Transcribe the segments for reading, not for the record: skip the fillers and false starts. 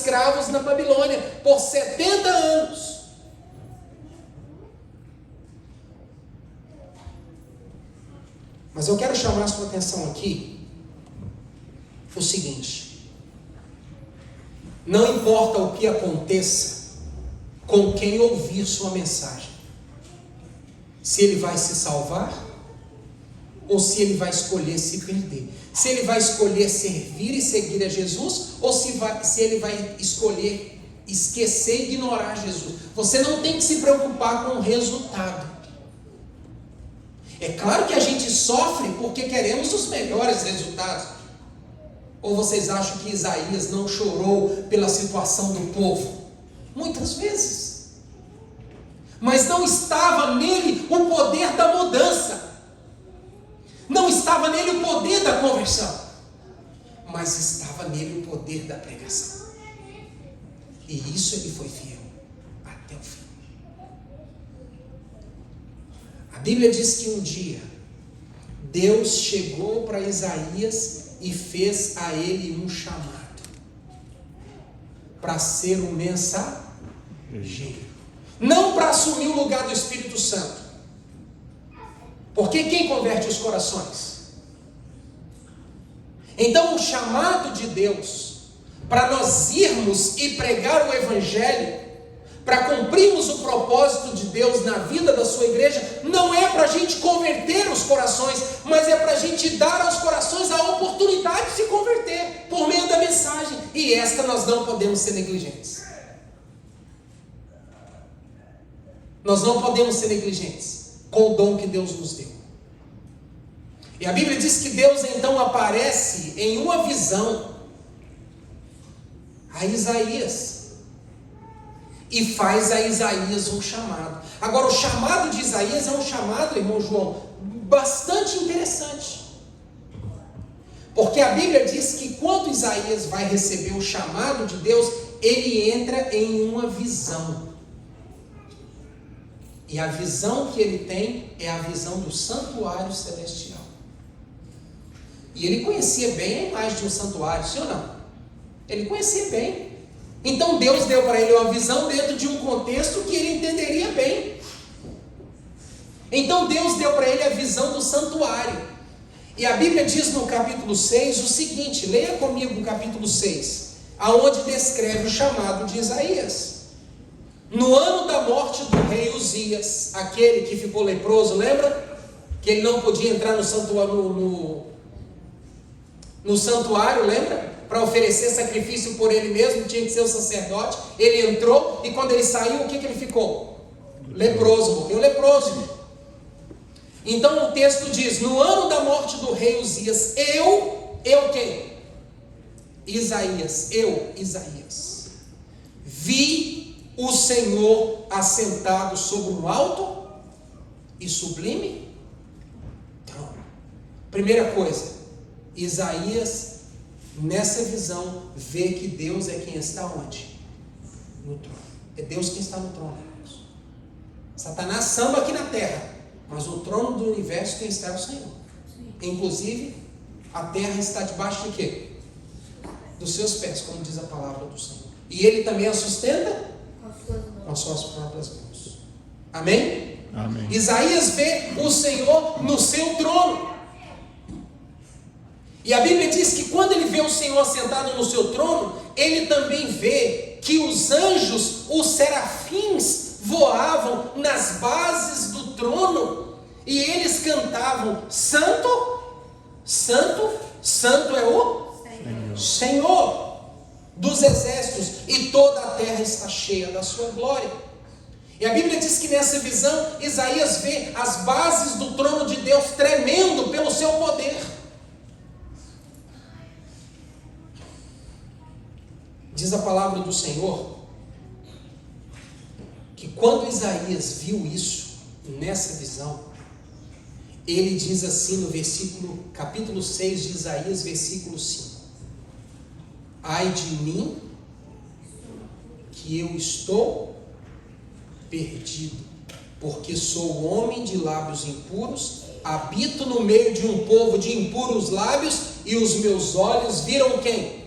escravos na Babilônia por 70 anos. Mas eu quero chamar a sua atenção aqui o seguinte: não importa o que aconteça com quem ouvir sua mensagem, se ele vai se salvar ou se ele vai escolher se perder, se ele vai escolher servir e seguir a Jesus ou se ele vai escolher esquecer e ignorar Jesus. Você não tem que se preocupar com o resultado. É claro que a gente sofre porque queremos os melhores resultados. Ou vocês acham que Isaías não chorou pela situação do povo? Muitas vezes. Mas não estava nele o poder da mudança. Não estava nele o poder da conversão. Mas estava nele o poder da pregação. E isso ele foi fiel até o fim. A Bíblia diz que um dia Deus chegou para Isaías e fez a ele um chamado para ser um mensageiro, não para assumir o lugar do Espírito Santo, porque quem converte os corações? Então o chamado de Deus para nós irmos e pregar o Evangelho, para cumprirmos o propósito de Deus na vida da sua igreja, não é para a gente converter os corações, mas é para a gente dar aos corações a oportunidade de se converter por meio da mensagem. E esta nós não podemos ser negligentes. Nós não podemos ser negligentes com o dom que Deus nos deu. E a Bíblia diz que Deus então aparece em uma visão a Isaías e faz a Isaías um chamado. Agora, o chamado de Isaías é um chamado, irmão João, bastante interessante. Porque a Bíblia diz que quando Isaías vai receber o chamado de Deus, ele entra em uma visão. E a visão que ele tem é a visão do santuário celestial. E ele conhecia bem a imagem de um santuário, sim ou não? Ele conhecia bem. Então Deus deu para ele uma visão dentro de um contexto que ele entenderia bem. Então Deus deu para ele a visão do santuário. E a Bíblia diz no capítulo 6 o seguinte, leia comigo o capítulo 6, aonde descreve o chamado de Isaías. No ano da morte do rei Uzias, aquele que ficou leproso, lembra? Que ele não podia entrar no santuário, lembra? Para oferecer sacrifício por ele mesmo, tinha que ser o sacerdote. Ele entrou e quando ele saiu, o que ele ficou? Leproso, morreu leproso. Então o texto diz, no ano da morte do rei Uzias, eu quem? Isaías, vi o Senhor assentado sobre um alto e sublime trono. Primeira coisa, Isaías, nessa visão, vê que Deus é quem está onde? No trono. É Deus quem está no trono, irmãos. Satanás samba aqui na terra, mas o trono do universo quem está é o Senhor. Inclusive, a terra está debaixo de quê? Dos seus pés, como diz a palavra do Senhor. E Ele também a sustenta com as suas próprias mãos. Amém? Amém. Isaías vê o Senhor no seu trono. E a Bíblia diz que quando ele vê o Senhor sentado no seu trono, ele também vê que os anjos, os serafins, voavam nas bases do trono e eles cantavam: Santo, Santo, Santo é o Senhor dos exércitos, e toda a terra está cheia da sua glória. E a Bíblia diz que nessa visão, Isaías vê as bases do trono de Deus tremendo pelo seu poder. Diz a palavra do Senhor que quando Isaías viu isso, nessa visão, ele diz assim no capítulo 6 de Isaías, versículo 5: ai de mim, que eu estou perdido, porque sou homem de lábios impuros, habito no meio de um povo de impuros lábios, e os meus olhos viram quem?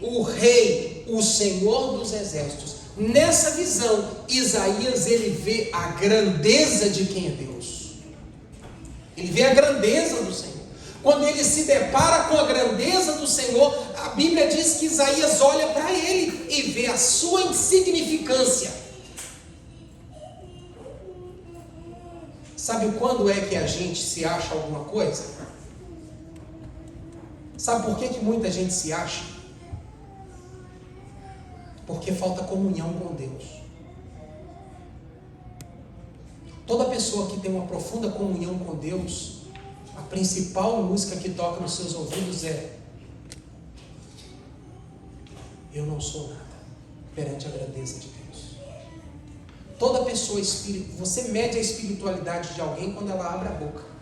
O rei, o Senhor dos Exércitos. Nessa visão, Isaías ele vê a grandeza de quem é Deus. Ele vê a grandeza do Senhor. Quando ele se depara com a grandeza do Senhor, a Bíblia diz que Isaías olha para ele e vê a sua insignificância. Sabe quando é que a gente se acha alguma coisa? Sabe por que muita gente se acha? Porque falta comunhão com Deus. Toda pessoa que tem uma profunda comunhão com Deus, a principal música que toca nos seus ouvidos é: eu não sou nada perante a grandeza de Deus. Toda pessoa espírita, você mede a espiritualidade de alguém quando ela abre a boca.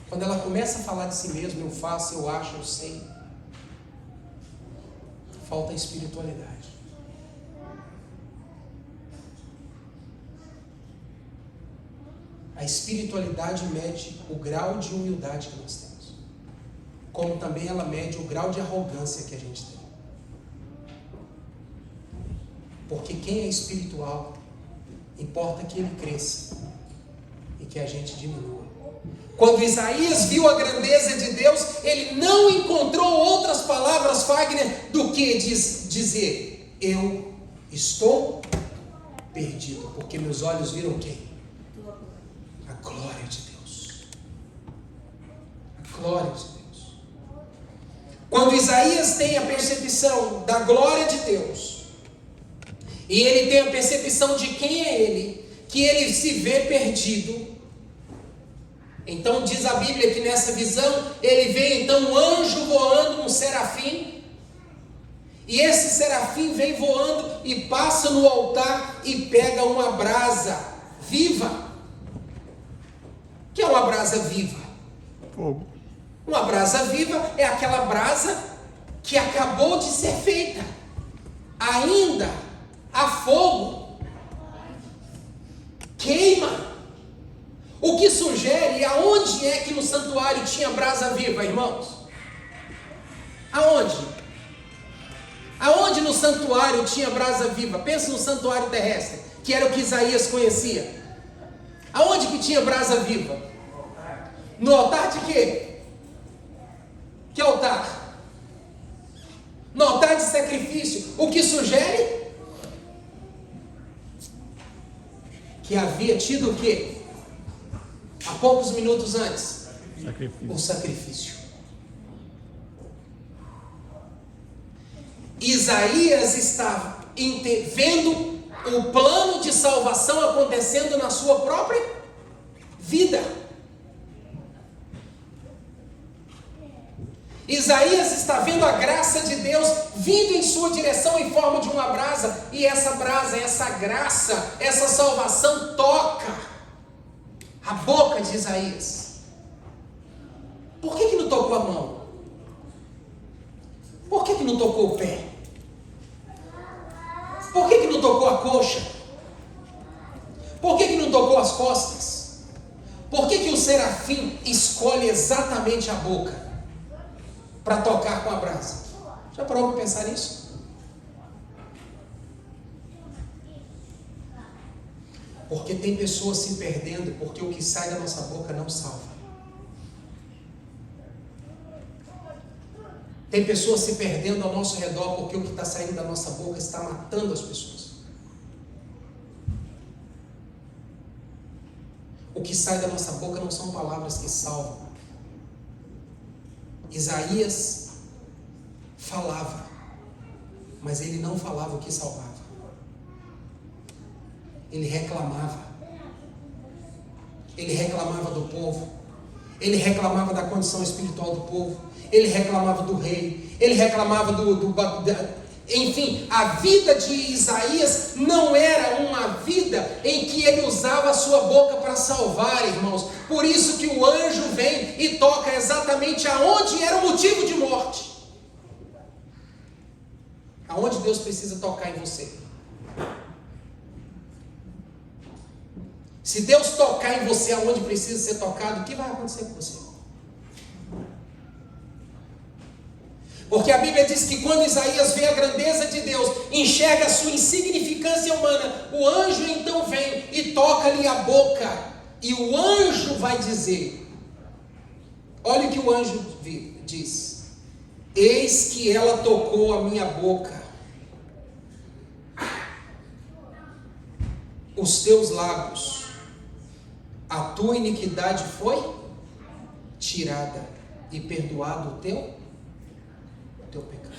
Quando ela começa a falar de si mesma, eu faço, eu acho, eu sei. Falta espiritualidade. A espiritualidade mede o grau de humildade que nós temos, como também ela mede o grau de arrogância que a gente tem. Porque quem é espiritual, importa que ele cresça e que a gente diminua. Quando Isaías viu a grandeza de Deus, ele não encontrou outras palavras, Fagner, do que dizer: eu estou perdido, porque meus olhos viram quem? A glória de Deus. A glória de Deus. Quando Isaías tem a percepção da glória de Deus, e ele tem a percepção de quem é ele, que ele se vê perdido, então diz a Bíblia que nessa visão, ele vê então um anjo voando, um serafim, e esse serafim vem voando e passa no altar e pega uma brasa viva. O que é uma brasa viva? Fogo. Uma brasa viva é aquela brasa que acabou de ser feita, ainda a fogo, queima. O que sugere, aonde é que no santuário tinha brasa viva, irmãos? Aonde? Aonde no santuário tinha brasa viva? Pensa no santuário terrestre, que era o que Isaías conhecia. Aonde que tinha brasa viva? No altar de quê? Que altar? No altar de sacrifício. O que sugere? Que havia tido o quê? Há poucos minutos antes. O sacrifício. Isaías estava vendo o plano de salvação acontecendo na sua própria vida. Isaías está vendo a graça de Deus vindo em sua direção em forma de uma brasa, e essa brasa, essa graça, essa salvação toca a boca de Isaías. Por que não tocou a mão? Por que não tocou o pé? Por que não tocou a coxa? Por que não tocou as costas? Por que o serafim escolhe exatamente a boca para tocar com a brasa? Já parou para pensar nisso? Porque tem pessoas se perdendo porque o que sai da nossa boca não salva. Tem pessoas se perdendo ao nosso redor porque o que está saindo da nossa boca está matando as pessoas. O que sai da nossa boca não são palavras que salvam. Isaías falava, mas ele não falava o que salvava. Ele reclamava. Ele reclamava do povo. Ele reclamava da condição espiritual do povo. Ele reclamava do rei. Ele reclamava enfim, a vida de Isaías não era uma vida em que ele usava a sua boca para salvar, irmãos. Por isso que o anjo vem e toca exatamente aonde era o motivo de morte. Aonde Deus precisa tocar em você. Se Deus tocar em você aonde precisa ser tocado, o que vai acontecer com você? Porque a Bíblia diz que quando Isaías vê a grandeza de Deus, enxerga a sua insignificância humana, o anjo então vem e toca-lhe a boca. E o anjo vai dizer, olha o que o anjo diz: eis que ela tocou a minha boca, os teus lábios, a tua iniquidade foi tirada e perdoado o teu pecado.